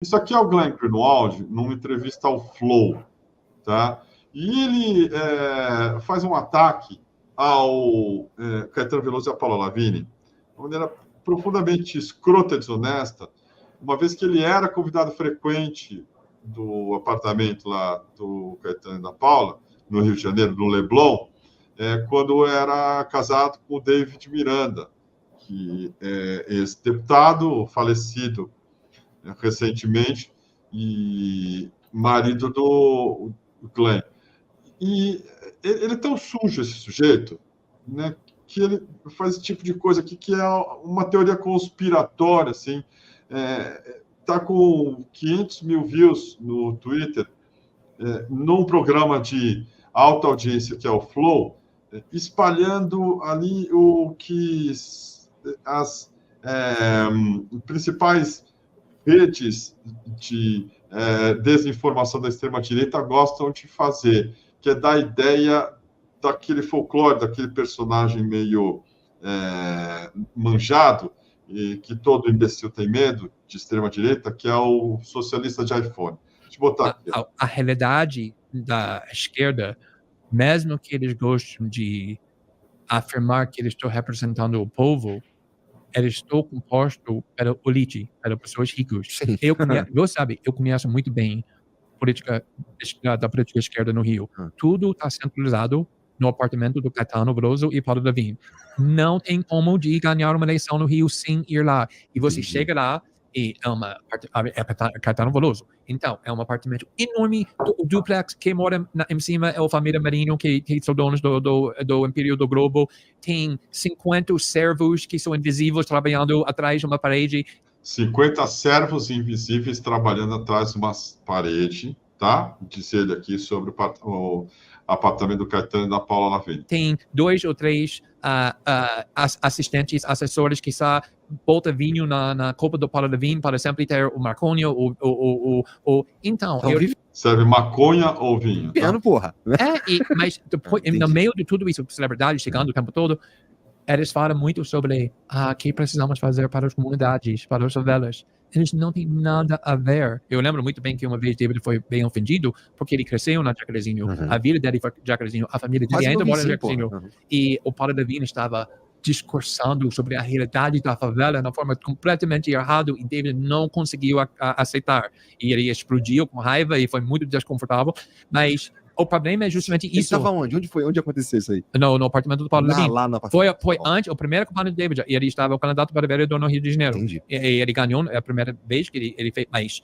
Isso aqui é o Glenn Greenwald, numa entrevista ao Flow, tá? E ele faz um ataque ao Caetano Veloso e a Paula Lavigne, de maneira profundamente escrota e desonesta, uma vez que ele era convidado frequente do apartamento lá do Caetano e da Paula, no Rio de Janeiro, no Leblon, quando era casado com o David Miranda, que é esse deputado falecido recentemente e marido do Glenn. E ele é tão sujo, esse sujeito, né, que ele faz esse tipo de coisa aqui, que é uma teoria conspiratória, assim. Está com 500 mil views no Twitter, num programa de alta audiência, que é o Flow, espalhando ali o que as principais redes de desinformação da extrema-direita gostam de fazer, que é dar a ideia daquele folclore, daquele personagem meio manjado, e que todo imbecil tem medo, de extrema-direita, que é o socialista de iPhone. Deixa eu botar aqui. A realidade da esquerda, mesmo que eles gostem de afirmar que eles estão representando o povo, eles estão compostos pela elite, pelas pessoas ricas. Eu conheço muito bem da política esquerda no Rio. Tudo está centralizado no apartamento do Caetano Veloso e Paula Lavigne. Não tem como de ganhar uma eleição no Rio sem ir lá. E você chega lá e é Caetano Veloso. Então, é um apartamento enorme, duplex, que mora em cima é a família Marino, que são donos do Império do Globo. Tem 50 servos que são invisíveis trabalhando atrás de uma parede. 50 servos invisíveis trabalhando atrás de uma parede, tá? Disse ele aqui sobre o apartamento do Caetano e da Paula Lavigne. Tem 2 ou 3 assistentes, assessores que só botam vinho na copa do Paula Lavigne para sempre ter o maconha, então... Serve maconha ou vinho? Piano, porra. Mas depois, no meio de tudo isso, celebridade chegando o tempo todo, eles falam muito sobre o que precisamos fazer para as comunidades, para as favelas. Eles não têm nada a ver. Eu lembro muito bem que uma vez David foi bem ofendido porque ele cresceu na Jacarezinho. A vida dele foi Jacarezinho, a família dele ainda mora na Jacarezinho. E o Paula Lavigne estava discursando sobre a realidade da favela de uma forma completamente errada e David não conseguiu aceitar. E ele explodiu com raiva e foi muito desconfortável, mas... O problema é justamente isso. Ele estava onde? Onde aconteceu isso aí? No apartamento do Paulo Lavigne. Lá no apartamento. Foi antes, o primeiro campanha do David, e ele estava o candidato para vereador no Rio de Janeiro. Entendi. E ele ganhou, é a primeira vez que ele fez, mas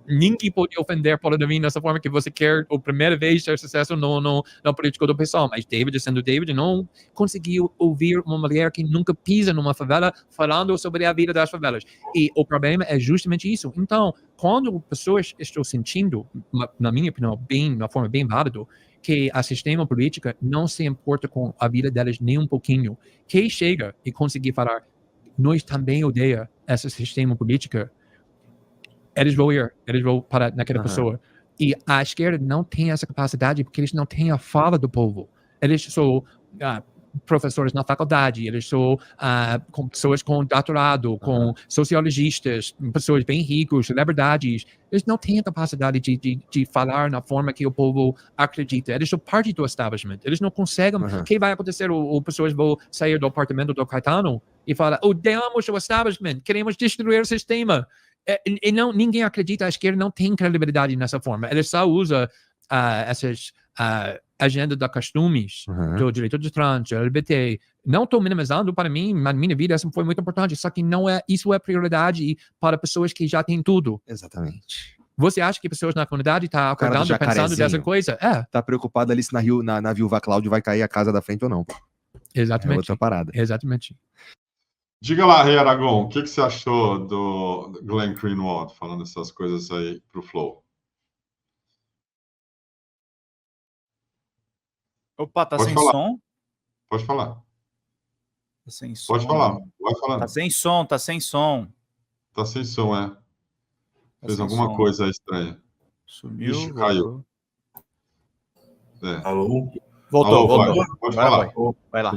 ninguém pode ofender Paulo Lavigne dessa forma que você quer a primeira vez ter sucesso no político do pessoal, mas David, sendo David, não conseguiu ouvir uma mulher que nunca pisa numa favela falando sobre a vida das favelas. E o problema é justamente isso. Então, quando pessoas estão sentindo, na minha opinião, de uma forma bem válida, que a sistema política não se importa com a vida delas nem um pouquinho, quem chega e conseguir falar, nós também odeia esse sistema político, eles vão parar naquela pessoa. E a esquerda não tem essa capacidade porque eles não têm a fala do povo. Eles são professores na faculdade, eles são com pessoas com doutorado, com sociologistas, pessoas bem ricas, celebridades. Eles não têm a capacidade de falar na forma que o povo acredita. Eles são parte do establishment. Eles não conseguem. O que vai acontecer? Ou pessoas vão sair do apartamento do Caetano e falar, odiamos o establishment, queremos destruir o sistema. E não, ninguém acredita, a esquerda não tem credibilidade nessa forma. Ela só usa essas agenda de costumes do direito de trans, LGBT. Não estou minimizando, para mim, na minha vida, isso foi muito importante, só que isso é prioridade para pessoas que já têm tudo. Exatamente. Você acha que pessoas na comunidade estão acordando pensando dessa coisa? Tá preocupado ali se na viúva Cláudio vai cair a casa da frente ou não. Exatamente. É outra parada. Exatamente. Diga lá, Rei Aragão, o que você achou do Glenn Greenwald falando essas coisas aí pro Flow? Opa, tá sem som? Pode falar. Tá sem som. Pode falar, vai falando. Tá sem som, tá sem som. Tá sem som, é. Fez sem alguma som. coisa estranha. Sumiu, Ixi, caiu. Alô? Voltou. Pode falar. Vai lá.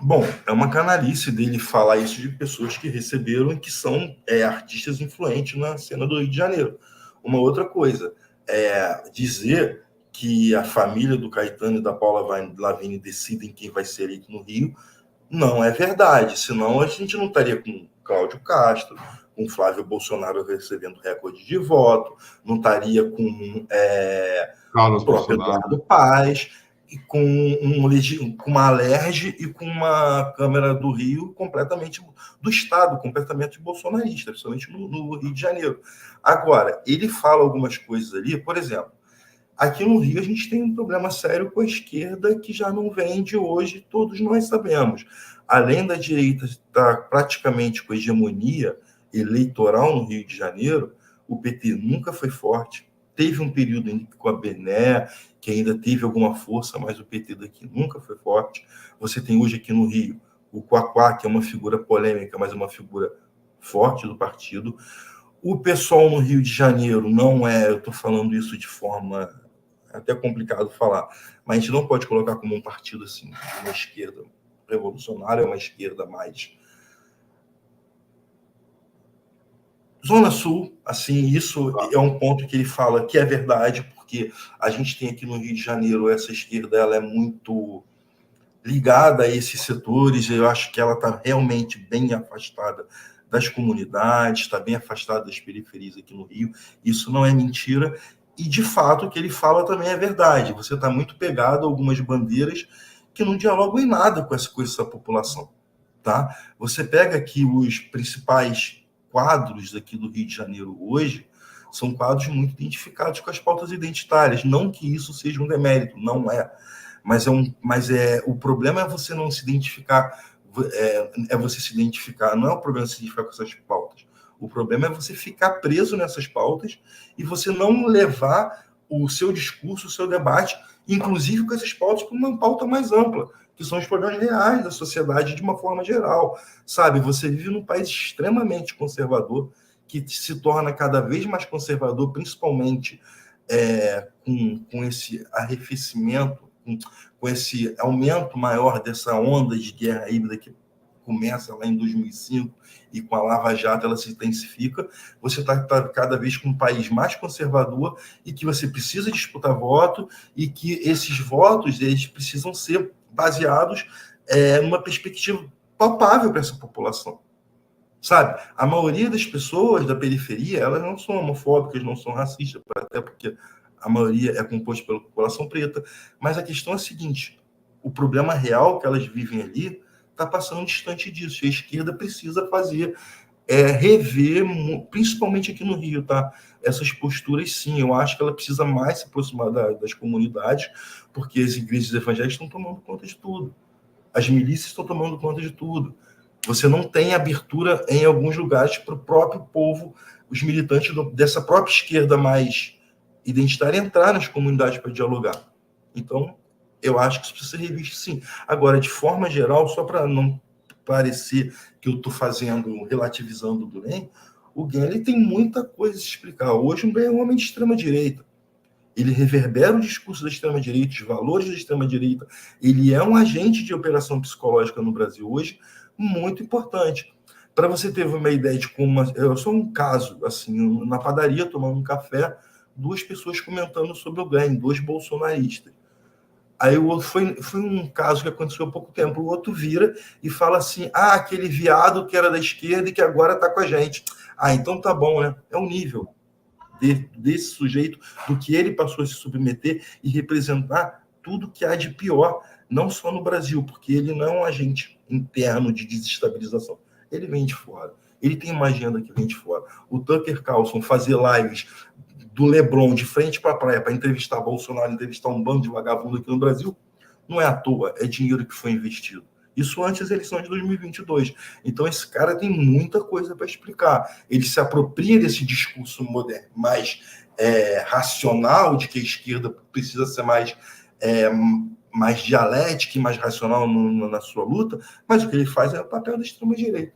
Bom, é uma canalice dele falar isso de pessoas que receberam e que são artistas influentes na cena do Rio de Janeiro. Uma outra coisa é dizer que a família do Caetano e da Paula Lavigne decidem quem vai ser eleito no Rio. Não é verdade, senão a gente não estaria com Cláudio Castro, com Flávio Bolsonaro recebendo recorde de voto, não estaria com o próprio Eduardo Paes, e com uma Alerj e com uma Câmara do Rio completamente do Estado, completamente bolsonarista, principalmente no Rio de Janeiro. Agora, ele fala algumas coisas ali, por exemplo, aqui no Rio a gente tem um problema sério com a esquerda que já não vem de hoje, todos nós sabemos. Além da direita estar praticamente com hegemonia eleitoral no Rio de Janeiro, o PT nunca foi forte. Teve um período com a Bené, que ainda teve alguma força, mas o PT daqui nunca foi forte. Você tem hoje aqui no Rio o Quaquá, que é uma figura polêmica, mas uma figura forte do partido. O pessoal no Rio de Janeiro não é, eu estou falando isso de forma até complicado falar, mas a gente não pode colocar como um partido assim, uma esquerda revolucionária, uma esquerda mais Zona Sul, assim, isso é um ponto que ele fala que é verdade, porque a gente tem aqui no Rio de Janeiro essa esquerda, ela é muito ligada a esses setores, eu acho que ela está realmente bem afastada das comunidades, está bem afastada das periferias aqui no Rio, isso não é mentira, e de fato o que ele fala também é verdade, você está muito pegado a algumas bandeiras que não dialogam em nada com essa população, tá? Você pega aqui os principais quadros aqui do Rio de Janeiro hoje, são quadros muito identificados com as pautas identitárias, não que isso seja um demérito, não é, mas o problema é você não se identificar, você se identificar, não é o problema se identificar com essas pautas, o problema é você ficar preso nessas pautas e você não levar o seu discurso, o seu debate, inclusive com essas pautas, para uma pauta mais ampla, que são os problemas reais da sociedade de uma forma geral, sabe? Você vive num país extremamente conservador, que se torna cada vez mais conservador, principalmente com esse arrefecimento, com esse aumento maior dessa onda de guerra híbrida que começa lá em 2005 e com a Lava Jato ela se intensifica, você está cada vez com um país mais conservador e que você precisa disputar voto e que esses votos eles precisam ser baseados numa perspectiva palpável para essa população. Sabe? A maioria das pessoas da periferia, elas não são homofóbicas, não são racistas, até porque a maioria é composta pela população preta, mas a questão é a seguinte, o problema real que elas vivem ali está passando distante disso, e a esquerda precisa rever, principalmente aqui no Rio, tá? Essas posturas, sim, eu acho que ela precisa mais se aproximar das comunidades, porque as igrejas evangélicas estão tomando conta de tudo. As milícias estão tomando conta de tudo. Você não tem abertura em alguns lugares para o próprio povo, os militantes dessa própria esquerda mais identitária entrar nas comunidades para dialogar. Então, eu acho que isso precisa ser revisto, sim. Agora, de forma geral, só para não parecer que eu estou relativizando o Gulen, o Gulen ele tem muita coisa a explicar. Hoje, o Gulen é um homem de extrema-direita. Ele reverbera o discurso da extrema-direita, os valores da extrema-direita. Ele é um agente de operação psicológica no Brasil hoje muito importante. Para você ter uma ideia de como... Eu sou um caso, assim, na padaria, tomando um café, 2 pessoas comentando sobre o Gulen, 2 bolsonaristas. Aí o outro foi um caso que aconteceu há pouco tempo. O outro vira e fala assim, aquele viado que era da esquerda e que agora está com a gente. Então tá bom, né? É o nível desse sujeito, do que ele passou a se submeter e representar tudo que há de pior, não só no Brasil, porque ele não é um agente interno de desestabilização. Ele vem de fora. Ele tem uma agenda que vem de fora. O Tucker Carlson fazer lives do Leblon de frente para a praia para entrevistar Bolsonaro, entrevistar um bando de vagabundo aqui no Brasil, não é à toa, é dinheiro que foi investido. Isso antes das eleições de 2022. Então, esse cara tem muita coisa para explicar. Ele se apropria desse discurso moderno, mais racional, de que a esquerda precisa ser mais dialética e mais racional na sua luta, mas o que ele faz é o papel da extrema-direita.